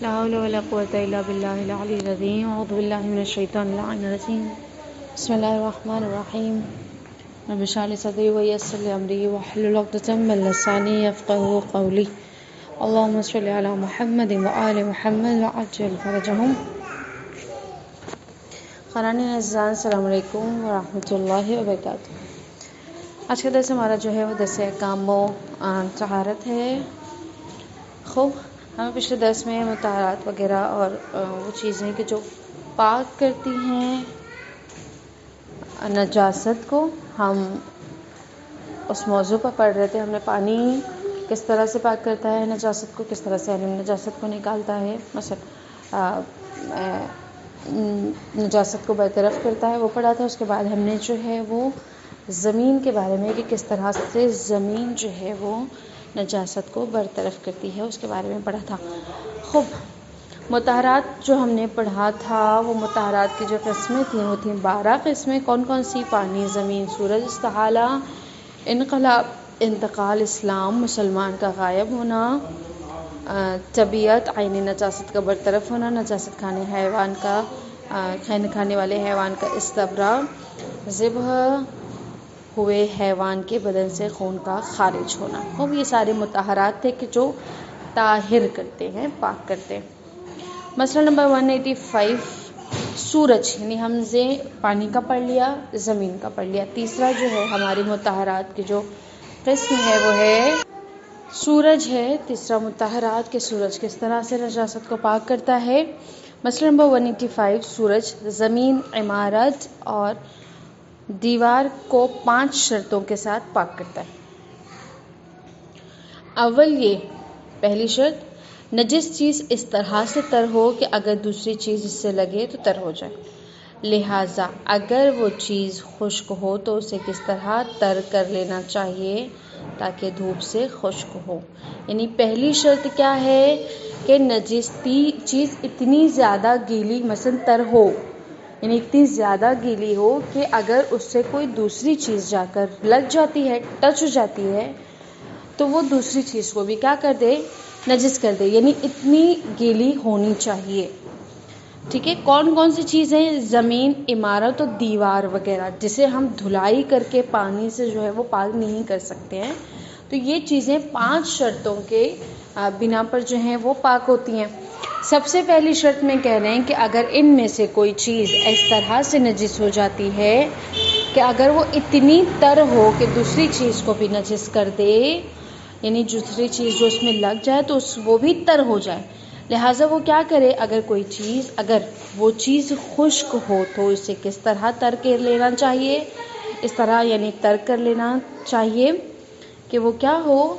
لا حول ولا قوة إلا بالله العلي العظيم. أعوذ بالله من الشيطان اللعين الرجيم. بسم الله الرحمن الرحيم. رب اشرح لي صدري ويسر لي أمري واحلل عقدة من لساني يفقهوا قولي. اللهم صل على محمد وآل محمد وعجل فرجهم. قرآن عزیزان السلام علیکم ورحمۃ اللہ وبرکاتہ. آج کا درس ہمارا جو ہے وہ درس احکام و طہارت ہے. خوب ہمیں پچھلے درس میں مطہرات وغیرہ اور وہ چیزیں کہ جو پاک کرتی ہیں نجاست کو، ہم اس موضوع پر پڑھ رہے تھے. ہم نے پانی کس طرح سے پاک کرتا ہے نجاست کو، کس طرح سے نجاست کو نکالتا ہے، مثلا نجاست کو برطرف کرتا ہے، وہ پڑھا تھا. اس کے بعد ہم نے جو ہے وہ زمین کے بارے میں کہ کس طرح سے زمین جو ہے وہ نجاست کو برطرف کرتی ہے، اس کے بارے میں پڑھا تھا. خوب مطہرات جو ہم نے پڑھا تھا، وہ مطہرات کی جو قسمیں تھیں وہ تھیں 12 قسمیں. کون کون سی؟ پانی، زمین، سورج، استحالہ، انقلاب، انتقال، اسلام، مسلمان کا غائب ہونا، طبیعت، عینی نجاست کا برطرف ہونا، نجاست کھانے والے حیوان کا استبراء، ذبح ہوئے حیوان کے بدن سے خون کا خارج ہونا. خوب یہ سارے مطہرات تھے کہ جو طاہر کرتے ہیں، پاک کرتے ہیں. مسئلہ نمبر 185 سورج، یعنی ہم نے پانی کا پڑھ لیا، زمین کا پڑھ لیا. تیسرا جو ہے ہماری مطہرات کی جو قسم ہے وہ ہے سورج ہے. تیسرا مطہرات کہ سورج کس طرح سے نجاست کو پاک کرتا ہے. مسئلہ نمبر 185 سورج زمین، عمارت اور دیوار کو 5 شرطوں کے ساتھ پاک کرتا ہے. اول یہ پہلی شرط، نجس چیز اس طرح سے تر ہو کہ اگر دوسری چیز اس سے لگے تو تر ہو جائے. لہٰذا اگر وہ چیز خشک ہو تو اسے کس طرح تر کر لینا چاہیے تاکہ دھوپ سے خشک ہو. یعنی پہلی شرط کیا ہے کہ نجس چیز اتنی زیادہ گیلی مثلا تر ہو، یعنی اتنی زیادہ گیلی ہو کہ اگر اس سے کوئی دوسری چیز جا کر لگ جاتی ہے، ٹچ ہو جاتی ہے، تو وہ دوسری چیز کو بھی کیا کر دے؟ نجس کر دے. یعنی اتنی گیلی ہونی چاہیے. ٹھیک ہے. کون کون سی چیزیں؟ زمین، عمارت اور دیوار وغیرہ، جسے ہم دھلائی کر کے پانی سے جو ہے وہ پاک نہیں کر سکتے ہیں. تو یہ چیزیں 5 شرطوں کے بنا پر جو ہیں وہ پاک ہوتی ہیں. سب سے پہلی شرط میں کہہ رہے ہیں کہ اگر ان میں سے کوئی چیز اس طرح سے نجس ہو جاتی ہے کہ اگر وہ اتنی تر ہو کہ دوسری چیز کو بھی نجس کر دے، یعنی دوسری چیز جو اس میں لگ جائے تو وہ بھی تر ہو جائے. لہٰذا وہ کیا کرے؟ اگر وہ چیز خشک ہو تو اسے کس طرح تر کر لینا چاہیے؟ اس طرح یعنی تر کر لینا چاہیے کہ وہ کیا ہو،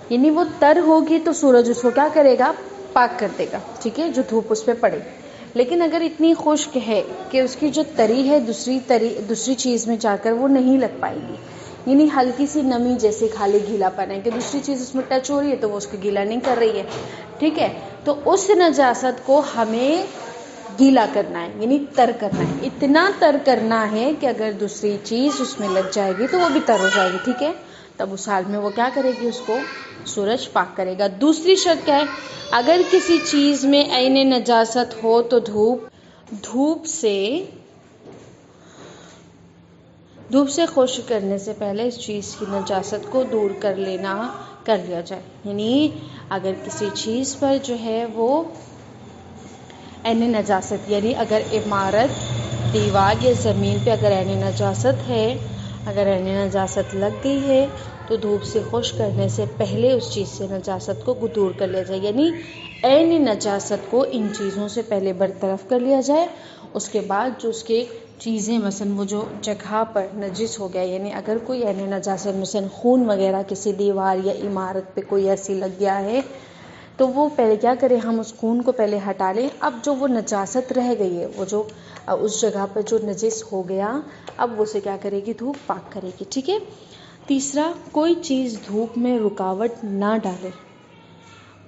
یعنی وہ تر ہوگی تو سورج اس کو کیا کرے گا؟ پاک کر دے گا. ٹھیک ہے، جو دھوپ اس پہ پڑے. لیکن اگر اتنی خشک ہے کہ اس کی جو تری ہے دوسری چیز میں جا کر وہ نہیں لگ پائے گی، یعنی ہلکی سی نمی جیسے خالی گیلا پن ہے کہ دوسری چیز اس میں ٹچ ہو رہی ہے تو وہ اس کو گیلا نہیں کر رہی ہے. ٹھیک ہے، تو اس نجاست کو ہمیں گیلا کرنا ہے، یعنی تر کرنا ہے. اتنا تر کرنا ہے کہ اگر دوسری چیز اس میں لگ جائے گی تو وہ بھی تر ہو جائے گی. ٹھیک ہے، تب اس حال میں وہ کیا کرے گی؟ اس کو سورج پاک کرے گا. دوسری شرط کیا ہے؟ اگر کسی چیز میں عین نجاست ہو تو دھوپ سے خشک کرنے سے پہلے اس چیز کی نجاست کو دور کر لیا جائے. یعنی اگر کسی چیز پر جو ہے وہ عین نجاست، یعنی اگر عمارت، دیوار یا زمین پہ اگر عین نجاست ہے، اگر عین نجاست لگ گئی ہے تو دھوپ سے خشک کرنے سے پہلے اس چیز سے نجاست کو دور کر لیا جائے. یعنی عین نجاست کو ان چیزوں سے پہلے برطرف کر لیا جائے. اس کے بعد جو اس کے چیزیں مثلا وہ جو جگہ پر نجس ہو گیا، یعنی اگر کوئی عین نجاست مثلا خون وغیرہ کسی دیوار یا عمارت پہ کوئی ایسی لگ گیا ہے تو وہ پہلے کیا کرے؟ ہم اس خون کو پہلے ہٹا لیں. اب جو وہ نجاست رہ گئی ہے، وہ جو اس جگہ پر جو نجس ہو گیا، اب وہ اسے کیا کرے گی؟ دھوپ پاک کرے گی. ٹھیک ہے. تیسرا، کوئی چیز دھوپ میں رکاوٹ نہ ڈالے.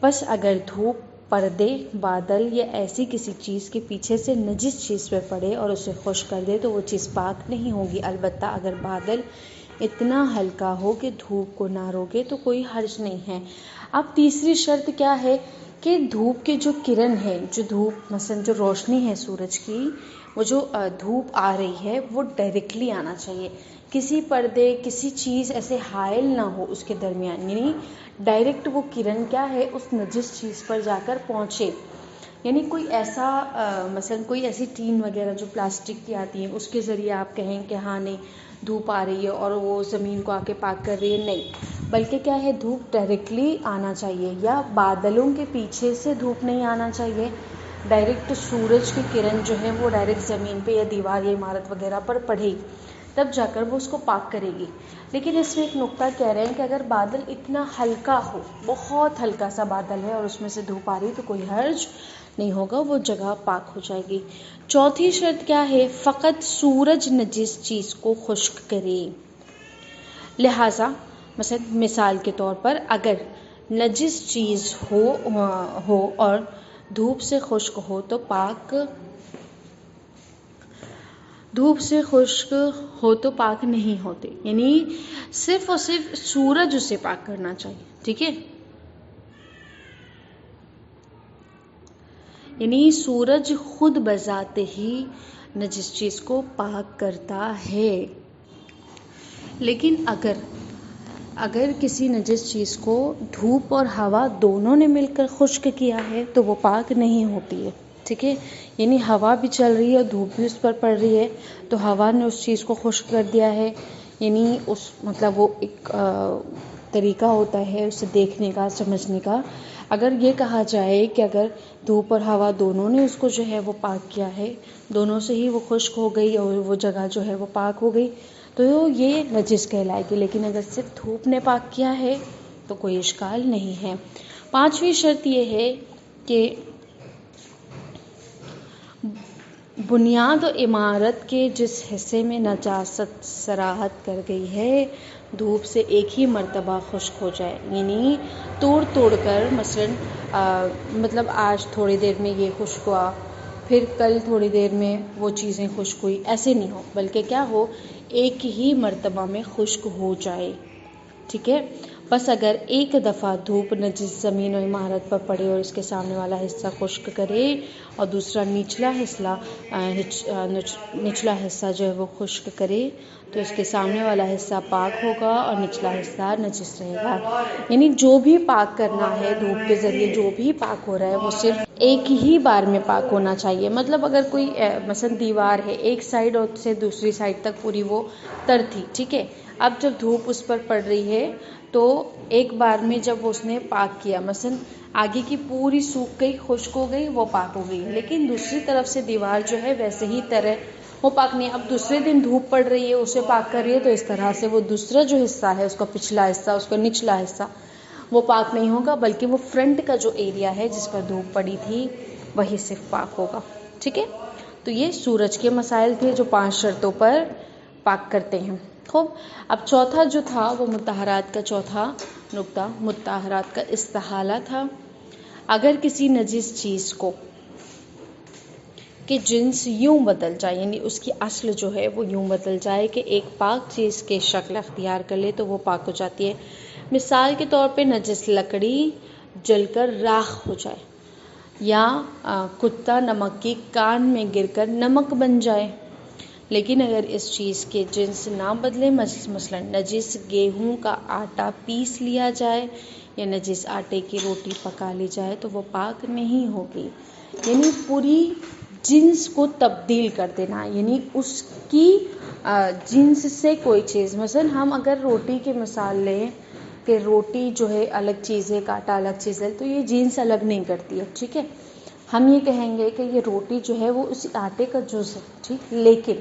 بس اگر دھوپ، پردے، بادل یا ایسی کسی چیز کے پیچھے سے نجس چیز پہ پڑے اور اسے خشک کر دے تو وہ چیز پاک نہیں ہوگی. البتہ اگر بادل اتنا ہلکا ہو کہ دھوپ کو نہ روکے تو کوئی حرج نہیں ہے۔ اب تیسری شرط کیا ہے کہ دھوپ کی جو کرن ہے، جو دھوپ مثلا جو روشنی ہے سورج کی، وہ جو دھوپ آ رہی ہے وہ ڈائریکٹلی آنا چاہیے، کسی پردے کسی چیز ایسے حائل نہ ہو اس کے درمیان، یعنی ڈائریکٹ وہ کرن کیا ہے اس نجس چیز پر جا کر پہنچے۔ یعنی کوئی ایسا مثلا کوئی ایسی ٹین وغیرہ جو پلاسٹک کی آتی ہیں اس کے ذریعے آپ کہیں کہ ہاں نہیں دھوپ آ رہی ہے اور وہ زمین کو آ کے پاک کر رہی ہے، نہیں، بلکہ کیا ہے دھوپ ڈائریکٹلی آنا چاہیے، یا بادلوں کے پیچھے سے دھوپ نہیں آنا چاہیے، ڈائریکٹ سورج کی کرن جو ہے وہ ڈائریکٹ زمین پہ یا دیوار یا عمارت وغیرہ پر پڑے، تب جا کر وہ اس کو پاک کرے گی۔ لیکن اس میں ایک نقطہ کہہ رہے ہیں کہ اگر بادل اتنا ہلکا ہو، بہت ہلکا سا بادل ہے اور اس میں سے دھوپ آ رہی تو کوئی حرج نہیں ہوگا، وہ جگہ پاک ہو جائے گی۔ چوتھی شرط کیا ہے؟ فقط سورج نجس چیز کو خشک کرے، لہٰذا مثال کے طور پر اگر نجس چیز ہو اور دھوپ سے خشک ہو تو پاک نہیں ہوتے، یعنی صرف اور صرف سورج اسے پاک کرنا چاہیے، ٹھیک ہے؟ یعنی سورج خود بذات ہی نجس چیز کو پاک کرتا ہے، لیکن اگر کسی نجس چیز کو دھوپ اور ہوا دونوں نے مل کر خشک کیا ہے تو وہ پاک نہیں ہوتی ہے، ٹھیک ہے؟ یعنی ہوا بھی چل رہی ہے اور دھوپ بھی اس پر پڑ رہی ہے تو ہوا نے اس چیز کو خشک کر دیا ہے، یعنی وہ ایک طریقہ ہوتا ہے اسے دیکھنے کا، سمجھنے کا۔ اگر یہ کہا جائے کہ اگر دھوپ اور ہوا دونوں نے اس کو جو ہے وہ پاک کیا ہے، دونوں سے ہی وہ خشک ہو گئی اور وہ جگہ جو ہے وہ پاک ہو گئی تو یہ نجس کہلائے گی، لیکن اگر صرف دھوپ نے پاک کیا ہے تو کوئی اشکال نہیں ہے۔ پانچویں شرط یہ ہے کہ بنیاد و عمارت کے جس حصے میں نجاست صراحت کر گئی ہے دھوپ سے ایک ہی مرتبہ خشک ہو جائے، یعنی توڑ کر مثلا آج تھوڑی دیر میں یہ خشک ہوا، پھر کل تھوڑی دیر میں وہ چیزیں خشک ہوئی، ایسے نہیں ہو، بلکہ کیا ہو ایک ہی مرتبہ میں خشک ہو جائے، ٹھیک ہے؟ بس اگر ایک دفعہ دھوپ نجس زمین و عمارت پر پڑے اور اس کے سامنے والا حصہ خشک کرے اور دوسرا نچلا حصہ جو ہے وہ خشک کرے تو اس کے سامنے والا حصہ پاک ہوگا اور نچلا حصہ نجس رہے گا۔ یعنی جو بھی پاک کرنا ہے دھوپ کے ذریعے، جو بھی پاک ہو رہا ہے وہ صرف ایک ہی بار میں پاک ہونا چاہیے۔ مطلب اگر کوئی مثلا دیوار ہے، ایک سائڈ اور سے دوسری سائڈ تک پوری وہ تر تھی، ٹھیک ہے؟ اب جب دھوپ اس پر پڑ رہی ہے تو ایک بار میں جب اس نے پاک کیا، مثلا آگے کی پوری سوکھ گئی، خشک ہو گئی، وہ پاک ہو گئی، لیکن دوسری طرف سے دیوار جو ہے ویسے ہی تر ہے، وہ پاک نہیں۔ اب دوسرے دن دھوپ پڑ رہی ہے، اسے پاک کر رہی ہے، تو اس طرح سے وہ دوسرا جو حصہ ہے، اس کا پچھلا حصہ، اس کا نچلا حصہ وہ پاک نہیں ہوگا، بلکہ وہ فرنٹ کا جو ایریا ہے جس پر دھوپ پڑی تھی وہی صرف پاک ہوگا، ٹھیک ہے؟ تو یہ سورج کے مسائل تھے جو 5 شرطوں پر پاک کرتے ہیں۔ خوب، اب چوتھا جو تھا وہ مطہرات کا چوتھا نقطہ، مطہرات کا استحالہ تھا۔ اگر کسی نجس چیز کہ جنس یوں بدل جائے، یعنی اس کی اصل جو ہے وہ یوں بدل جائے کہ ایک پاک چیز کے شکل اختیار کر لے تو وہ پاک ہو جاتی ہے۔ مثال کے طور پہ نجس لکڑی جل کر راکھ ہو جائے، یا کتا نمک کی کان میں گر کر نمک بن جائے۔ لیکن اگر اس چیز کے جنس نہ بدلے، مثلا نجس گیہوں کا آٹا پیس لیا جائے یا نجس آٹے کی روٹی پکا لی جائے تو وہ پاک نہیں ہوگی۔ یعنی پوری جنس کو تبدیل کر دینا، یعنی اس کی جنس سے کوئی چیز، مثلا ہم اگر روٹی کی مثال لیں کہ روٹی جو ہے الگ چیز ہے، آٹا الگ چیز ہے، تو یہ جنس الگ نہیں کرتی ہے، ٹھیک ہے؟ ہم یہ کہیں گے کہ یہ روٹی جو ہے وہ اس آٹے کا جز ہے، ٹھیک، لیکن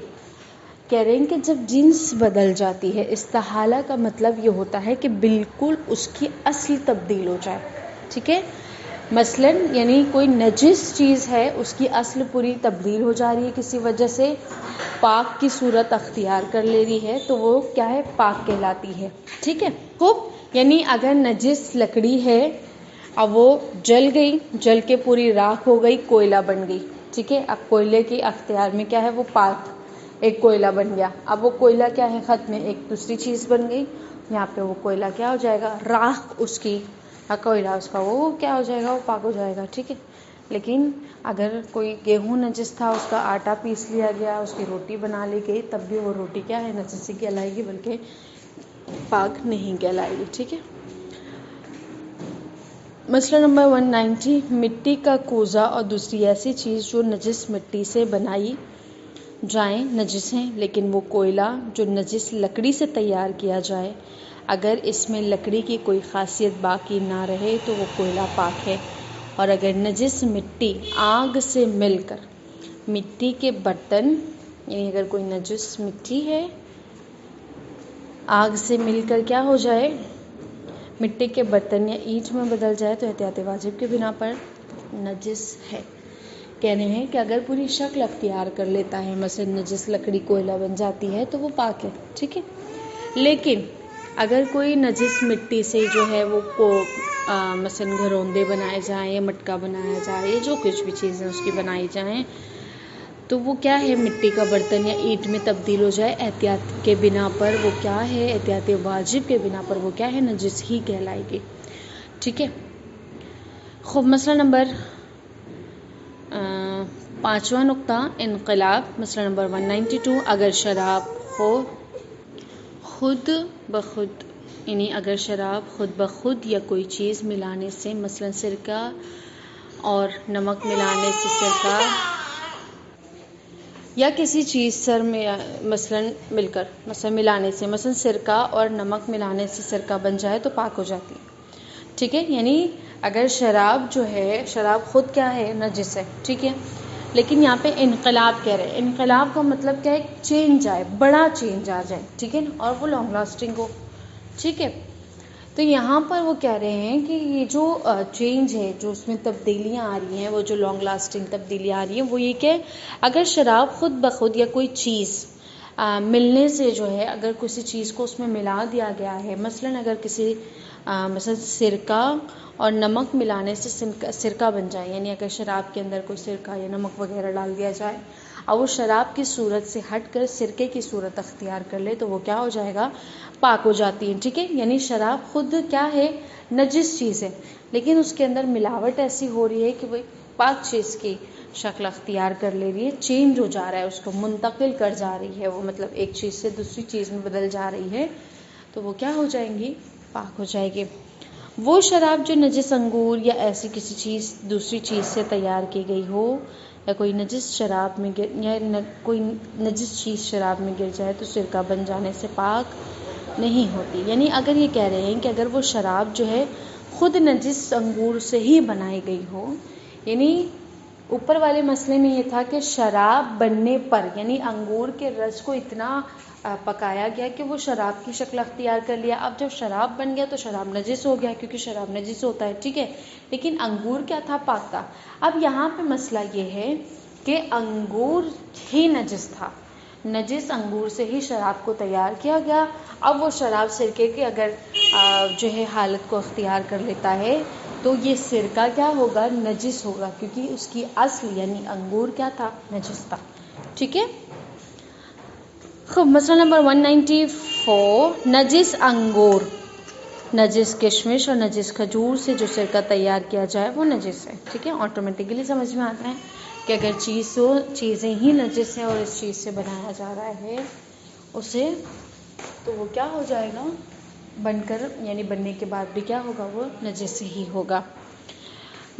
کہہ رہے ہیں کہ جب جنس بدل جاتی ہے، استحالہ کا مطلب یہ ہوتا ہے کہ بالکل اس کی اصل تبدیل ہو جائے، ٹھیک ہے؟ مثلا یعنی کوئی نجس چیز ہے، اس کی اصل پوری تبدیل ہو جا رہی ہے، کسی وجہ سے پاک کی صورت اختیار کر لے رہی ہے تو وہ کیا ہے؟ پاک کہلاتی ہے، ٹھیک ہے؟ خوب، یعنی اگر نجس لکڑی ہے اب وہ جل گئی، جل کے پوری راکھ ہو گئی، کوئلہ بن گئی، ٹھیک ہے؟ اب کوئلے کے اختیار میں کیا ہے؟ وہ پاک، ایک کوئلہ بن گیا. اب وہ کوئلہ کیا ہے خط میں ایک دوسری چیز بن گئی. یہاں پہ وہ کوئلہ کیا ہو جائے گا, راکھ اس کی, کوئلہ اس کا وہ کیا ہو جائے گا, وہ پاک ہو جائے گا. ٹھیک ہے. لیکن اگر کوئی گیہوں نجس تھا, اس کا آٹا پیس لیا گیا, اس کی روٹی بنا لی گئی, تب بھی وہ روٹی کیا ہے, نجس ہی کہلائے گی, بلکہ پاک نہیں کہلائے گی. ٹھیک ہے. مسئلہ نمبر 190. مٹی کا کوزہ اور دوسری ایسی چیز جو نجس مٹی سے بنائی جائیں نجس ہیں, لیکن وہ کوئلہ جو نجس لکڑی سے تیار کیا جائے, اگر اس میں لکڑی کی کوئی خاصیت باقی نہ رہے تو وہ کوئلہ پاک ہے. اور اگر نجس مٹی آگ سے مل کر مٹی کے برتن, یعنی اگر کوئی نجس مٹی ہے آگ سے مل کر کیا ہو جائے, مٹی کے برتن یا اینٹ میں بدل جائے, تو احتیاط واجب کے بنا پر نجس ہے. کہہ رہے ہیں کہ اگر پوری شکل اختیار کر لیتا ہے, مثلا نجس لکڑی کوئلہ بن جاتی ہے, تو وہ پاک ہے. ٹھیک ہے. لیکن اگر کوئی نجس مٹی سے جو ہے وہ مثلا گھروندے بنائے جائیں یا مٹکا بنایا جائے, یا جو کچھ بھی چیزیں اس کی بنائی جائیں, تو وہ کیا ہے, مٹی کا برتن یا اینٹ میں تبدیل ہو جائے, احتیاط کے بنا پر وہ کیا ہے, احتیاط واجب کے بنا پر وہ کیا ہے, نجس ہی کہلائے گی. ٹھیک ہے. خوب مسئلہ نمبر 5واں نقطہ انقلاب. مسئلہ نمبر 192. اگر شراب خود بخود یعنی اگر شراب خود بخود یا کوئی چیز ملانے سے, مثلا سرکہ اور نمک ملانے سے سرکہ, یا کسی چیز میں مثلا مل کر مثلا ملانے سے, مثلا سرکہ اور نمک ملانے سے سرکہ بن جائے تو پاک ہو جاتی ہے. ٹھیک ہے. یعنی اگر شراب جو ہے, شراب خود کیا ہے, نجس ہے. ٹھیک ہے. لیکن یہاں پہ انقلاب کہہ رہے ہیں. انقلاب کا مطلب کیا ہے, چینج آئے, بڑا چینج آ جائے. ٹھیک ہے نا, اور وہ لانگ لاسٹنگ ہو. ٹھیک ہے. تو یہاں پر وہ کہہ رہے ہیں کہ یہ جو چینج ہے, جو اس میں تبدیلیاں آ رہی ہیں, وہ جو لانگ لاسٹنگ تبدیلیاں آ رہی ہیں, وہ یہ کہ اگر شراب خود بخود یا کوئی چیز ملنے سے جو ہے, اگر کسی چیز کو اس میں ملا دیا گیا ہے, مثلا اگر کسی مثلا سرکہ اور نمک ملانے سے سرکہ بن جائے, یعنی اگر شراب کے اندر کوئی سرکہ یا نمک وغیرہ ڈال دیا جائے اور وہ شراب کی صورت سے ہٹ کر سرکے کی صورت اختیار کر لے, تو وہ کیا ہو جائے گا, پاک ہو جاتی ہے. ٹھیک ہے. یعنی شراب خود کیا ہے, نجس چیز ہے, لیکن اس کے اندر ملاوٹ ایسی ہو رہی ہے کہ وہ پاک چیز کی شکل اختیار کر لے رہی ہے, چینج ہو جا رہا ہے, اس کو منتقل کر جا رہی ہے, وہ مطلب ایک چیز سے دوسری چیز میں بدل جا رہی ہے, تو وہ کیا ہو جائیں گی, پاک ہو جائے گی. وہ شراب جو نجس انگور یا ایسی کسی چیز دوسری چیز سے تیار کی گئی ہو, یا کوئی نجس شراب میں کوئی نجس چیز شراب میں گر جائے, تو سرکہ بن جانے سے پاک نہیں ہوتی. یعنی اگر یہ کہہ رہے ہیں کہ اگر وہ شراب جو ہے خود نجس انگور سے ہی بنائی گئی ہو, یعنی اوپر والے مسئلے میں یہ تھا کہ شراب بننے پر, یعنی انگور کے رس کو اتنا پکایا گیا کہ وہ شراب کی شکل اختیار کر لیا. اب جب شراب بن گیا تو شراب نجس ہو گیا, کیونکہ شراب نجس ہوتا ہے. ٹھیک ہے. لیکن انگور کیا تھا, پاک تھا. اب یہاں پہ مسئلہ یہ ہے کہ انگور ہی نجس تھا, نجس انگور سے ہی شراب کو تیار کیا گیا. اب وہ شراب سرکے کے اگر جو ہے حالت کو اختیار کر لیتا ہے, تو یہ سرکہ کیا ہوگا, نجس ہوگا, کیونکہ اس کی اصل یعنی انگور کیا تھا, نجس تھا. ٹھیک ہے. خب مسئلہ نمبر 194. نجس انگور, نجس کشمش اور نجس کھجور سے جو سرکہ تیار کیا جائے وہ نجس ہے. ٹھیک ہے. آٹومیٹکلی سمجھ میں آتا ہے کہ اگر چیزیں ہی نجس ہیں اور اس چیز سے بنایا جا رہا ہے اسے, تو وہ کیا ہو جائے گا, بن کر یعنی بننے کے بعد بھی کیا ہوگا, وہ نجس ہی ہوگا.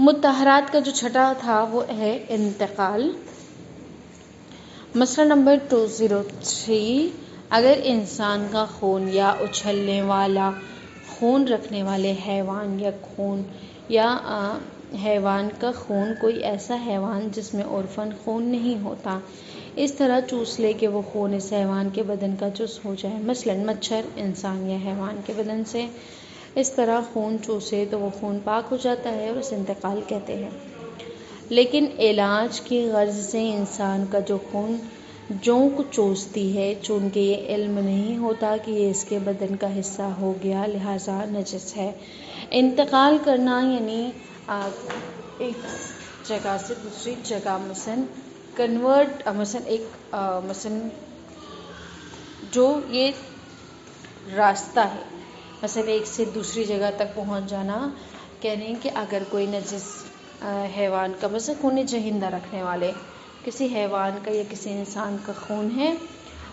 مطہرات کا جو چھٹا تھا وہ ہے انتقال. مسئلہ نمبر 203. اگر انسان کا خون یا اچھلنے والا خون رکھنے والے حیوان یا حیوان کا خون کوئی ایسا حیوان جس میں عرفاً خون نہیں ہوتا, اس طرح چوس لے کہ وہ خون اس حیوان کے بدن کا جزء ہو جائے, مثلا مچھر انسان یا حیوان کے بدن سے اس طرح خون چوسے تو وہ خون پاک ہو جاتا ہے, اور اسے انتقال کہتے ہیں. لیکن علاج کی غرض سے انسان کا جو خون جونک چوستی ہے, چونکہ یہ علم نہیں ہوتا کہ یہ اس کے بدن کا حصہ ہو گیا, لہذا نجس ہے. انتقال کرنا یعنی ایک جگہ سے دوسری جگہ مثلا کنورٹ, مثلا ایک مثلا جو یہ راستہ ہے، مثلا ایک سے دوسری جگہ تک پہنچ جانا، کہہ رہے ہیں کہ اگر کوئی نجس حیوان کا، مثلا خون جہندہ رکھنے والے کسی حیوان کا یا کسی انسان کا خون ہے،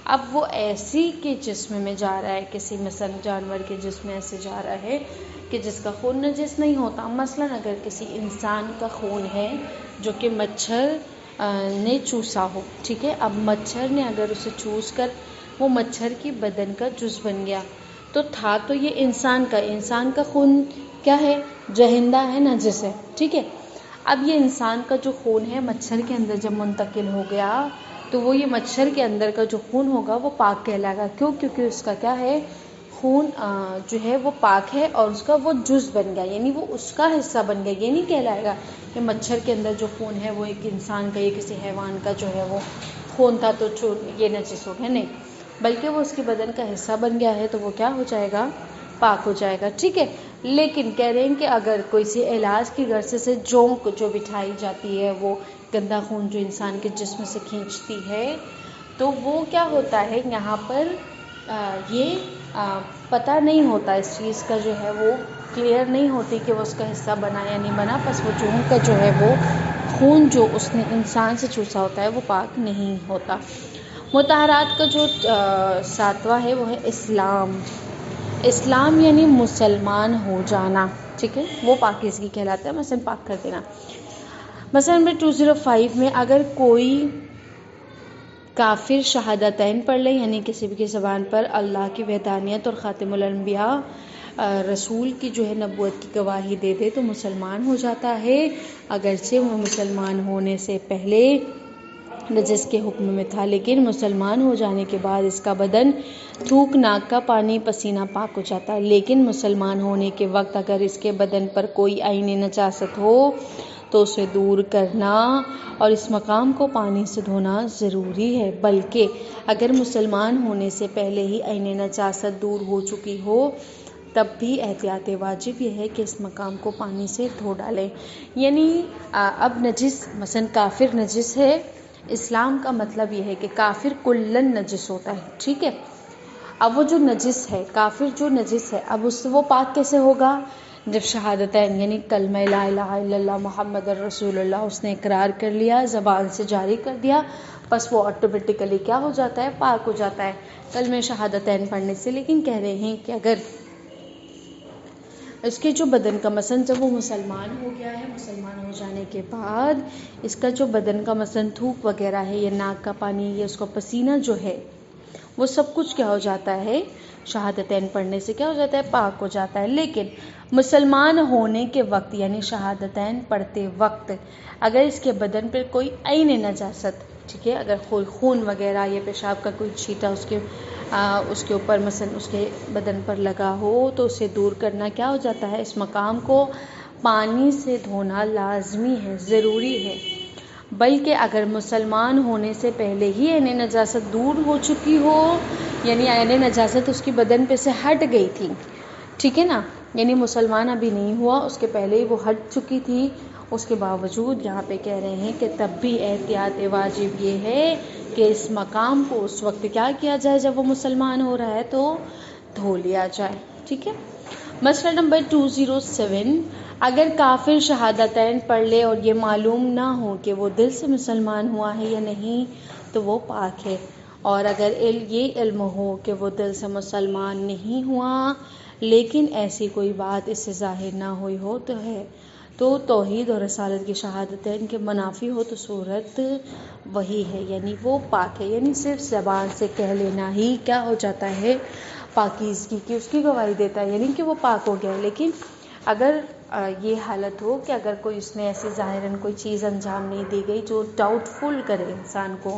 اب وہ ایسی کے جسم میں جا رہا ہے، کسی مثلا جانور کے جسم میں ایسے جا رہا ہے کہ جس کا خون نجس نہیں ہوتا. مثلا اگر کسی انسان کا خون ہے جو کہ مچھر نے چوسا ہو، ٹھیک ہے، اب مچھر نے اگر اسے چوس کر وہ مچھر کی بدن کا جز بن گیا، تو تھا تو یہ انسان کا خون کیا ہے؟ جہندہ ہے، نجس ہے، ٹھیک ہے. اب یہ انسان کا جو خون ہے مچھر کے اندر جب منتقل ہو گیا تو وہ یہ مچھر کے اندر کا جو خون ہوگا وہ پاک کہلائے گا. کیوں؟ کیونکہ اس کا کیا ہے؟ خون جو ہے وہ پاک ہے اور اس کا وہ جز بن گیا، یعنی وہ اس کا حصہ بن گیا. یہ نہیں کہلائے گا کہ مچھر کے اندر جو خون ہے وہ ایک انسان کا یا کسی حیوان کا جو ہے وہ خون تھا تو یہ نجس ہو گیا، نہیں، بلکہ وہ اس کے بدن کا حصہ بن گیا ہے تو وہ کیا ہو جائے گا؟ پاک ہو جائے گا، ٹھیک ہے. لیکن کہہ رہے ہیں کہ اگر کوئی سی علاج کی غرض سے جونک جو بٹھائی جاتی ہے، وہ گندا خون جو انسان کے جسم سے کھینچتی ہے، تو وہ کیا ہوتا ہے یہاں پر یہ پتہ نہیں ہوتا اس چیز کا، جو ہے وہ کلیئر نہیں ہوتی کہ وہ اس کا حصہ بنا یا نہیں بنا. بس وہ جونک کا جو ہے وہ خون جو اس نے انسان سے چوسا ہوتا ہے وہ پاک نہیں ہوتا. مطہرات کا جو 7واں ہے وہ ہے اسلام. اسلام یعنی مسلمان ہو جانا، ٹھیک ہے، وہ پاکیزگی کہلاتا ہے، مثلا پاک کر دینا. مثلا نمبر 205 میں اگر کوئی کافر شہادتین پڑھ لے، یعنی کسی بھی کی زبان پر اللہ کی وحدانیت اور خاتم الانبیاء رسول کی جو ہے نبوت کی گواہی دے دے تو مسلمان ہو جاتا ہے، اگرچہ وہ مسلمان ہونے سے پہلے نجس کے حکم میں تھا، لیکن مسلمان ہو جانے کے بعد اس کا بدن، تھوک، ناک کا پانی، پسینہ پاک ہو جاتا ہے. لیکن مسلمان ہونے کے وقت اگر اس کے بدن پر کوئی عین نجاست ہو تو اسے دور کرنا اور اس مقام کو پانی سے دھونا ضروری ہے. بلکہ اگر مسلمان ہونے سے پہلے ہی عین نجاست دور ہو چکی ہو تب بھی احتیاط واجب یہ ہے کہ اس مقام کو پانی سے دھو ڈالیں. یعنی اب نجس، مثلا کافر نجس ہے، اسلام کا مطلب یہ ہے کہ کافر کلن نجس ہوتا ہے، ٹھیک ہے. اب وہ جو نجس ہے، کافر جو نجس ہے، اب اس سے وہ پاک کیسے ہوگا؟ جب شہادتین یعنی کلمہ لا الہ الا اللہ محمد الرسول اللہ اس نے اقرار کر لیا، زبان سے جاری کر دیا، بس وہ آٹومیٹیکلی کیا ہو جاتا ہے؟ پاک ہو جاتا ہے کلمہ شہادتین پڑھنے سے. لیکن کہہ رہے ہیں کہ اگر اس کے جو بدن کا، مثلا جب وہ مسلمان ہو گیا ہے، مسلمان ہو جانے کے بعد اس کا جو بدن کا مثلا تھوک وغیرہ ہے یا ناک کا پانی یا اس کا پسینہ جو ہے وہ سب کچھ کیا ہو جاتا ہے؟ شہادتین پڑھنے سے کیا ہو جاتا ہے؟ پاک ہو جاتا ہے. لیکن مسلمان ہونے کے وقت یعنی شہادتین پڑھتے وقت اگر اس کے بدن پر کوئی عین نجاست، ٹھیک ہے، اگر کوئی خون وغیرہ یا پیشاب کا کوئی چھیٹا اس کے اوپر مثلا اس کے بدن پر لگا ہو تو اسے دور کرنا کیا ہو جاتا ہے؟ اس مقام کو پانی سے دھونا لازمی ہے، ضروری ہے. بلکہ اگر مسلمان ہونے سے پہلے ہی عین نجاست دور ہو چکی ہو، یعنی عین نجاست اس کی بدن پہ سے ہٹ گئی تھی، ٹھیک ہے نا، یعنی مسلمان ابھی نہیں ہوا، اس کے پہلے ہی وہ ہٹ چکی تھی، اس کے باوجود یہاں پہ کہہ رہے ہیں کہ تب بھی احتیاط واجب یہ ہے کہ اس مقام کو اس وقت کیا کیا جائے جب وہ مسلمان ہو رہا ہے تو دھو لیا جائے، ٹھیک ہے. مسئلہ نمبر 207 اگر کافر شہادتین پڑھ لے اور یہ معلوم نہ ہو کہ وہ دل سے مسلمان ہوا ہے یا نہیں تو وہ پاک ہے، اور اگر یہ علم ہو کہ وہ دل سے مسلمان نہیں ہوا لیکن ایسی کوئی بات اس سے ظاہر نہ ہوئی ہو تو ہے، تو توحید اور رسالت کی شہادتین کے منافی ہو تو صورت وہی ہے، یعنی وہ پاک ہے. یعنی صرف زبان سے کہہ لینا ہی کیا ہو جاتا ہے؟ پاکیزگی کی اس کی گواہی دیتا ہے، یعنی کہ وہ پاک ہو گیا ہے. لیکن اگر یہ حالت ہو کہ اگر کوئی اس نے ایسی ظاہراً کوئی چیز انجام نہیں دی گئی جو ڈاؤٹ فل کرے انسان کو،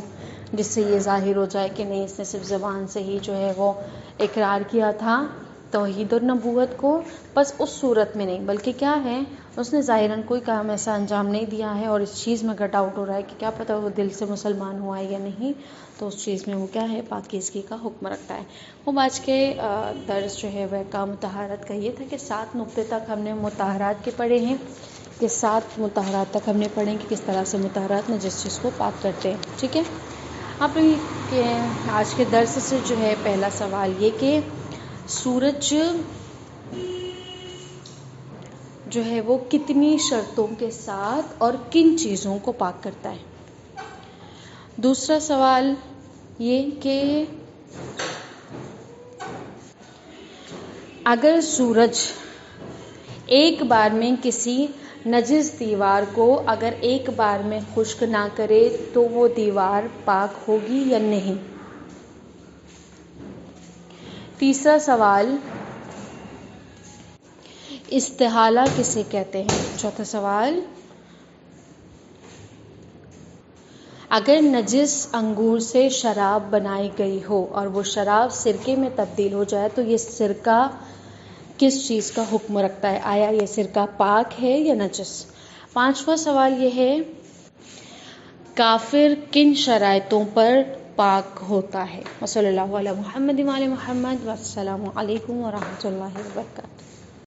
جس سے یہ ظاہر ہو جائے کہ نہیں اس نے صرف زبان سے ہی جو ہے وہ اقرار کیا تھا توحید اور نبوت کو، بس اس صورت میں نہیں، بلکہ کیا ہے اس نے ظاہراً کوئی کام ایسا انجام نہیں دیا ہے اور اس چیز میں اگر ڈاؤٹ ہو رہا ہے کہ کیا پتہ وہ دل سے مسلمان ہوا ہے یا نہیں، تو اس چیز میں وہ کیا ہے؟ پاکیزگی کا حکم رکھتا ہے. وہ آج کے درس جو ہے وہ احکام طہارت کا یہ تھا کہ 7 نقطے تک ہم نے مطہرات کے پڑھے ہیں، کہ 7 مطہرات تک ہم نے پڑھے کہ کس طرح سے مطہرات میں جس چیز کو پاک کرتے ہیں، ٹھیک ہے. آپ کے آج کے درس سے جو ہے پہلا سوال یہ کہ سورج جو ہے وہ کتنی شرطوں کے ساتھ اور کن چیزوں کو پاک کرتا ہے. دوسرا سوال یہ کہ اگر سورج ایک بار میں کسی نجس دیوار کو اگر ایک بار میں خشک نہ کرے تو وہ دیوار پاک ہوگی یا نہیں. تیسرا سوال استحالہ کسے کہتے ہیں. چوتھا سوال اگر نجس انگور سے شراب بنائی گئی ہو اور وہ شراب سرکے میں تبدیل ہو جائے تو یہ سرکہ کس چیز کا حکم رکھتا ہے؟ آیا یہ سرکہ پاک ہے یا نجس؟ پانچواں سوال یہ ہے کافر کن شرائطوں پر پاک ہوتا ہے؟ وصلی اللہ علی محمد وعلی محمد والسلام علیکم ورحمۃ اللہ وبرکاتہ.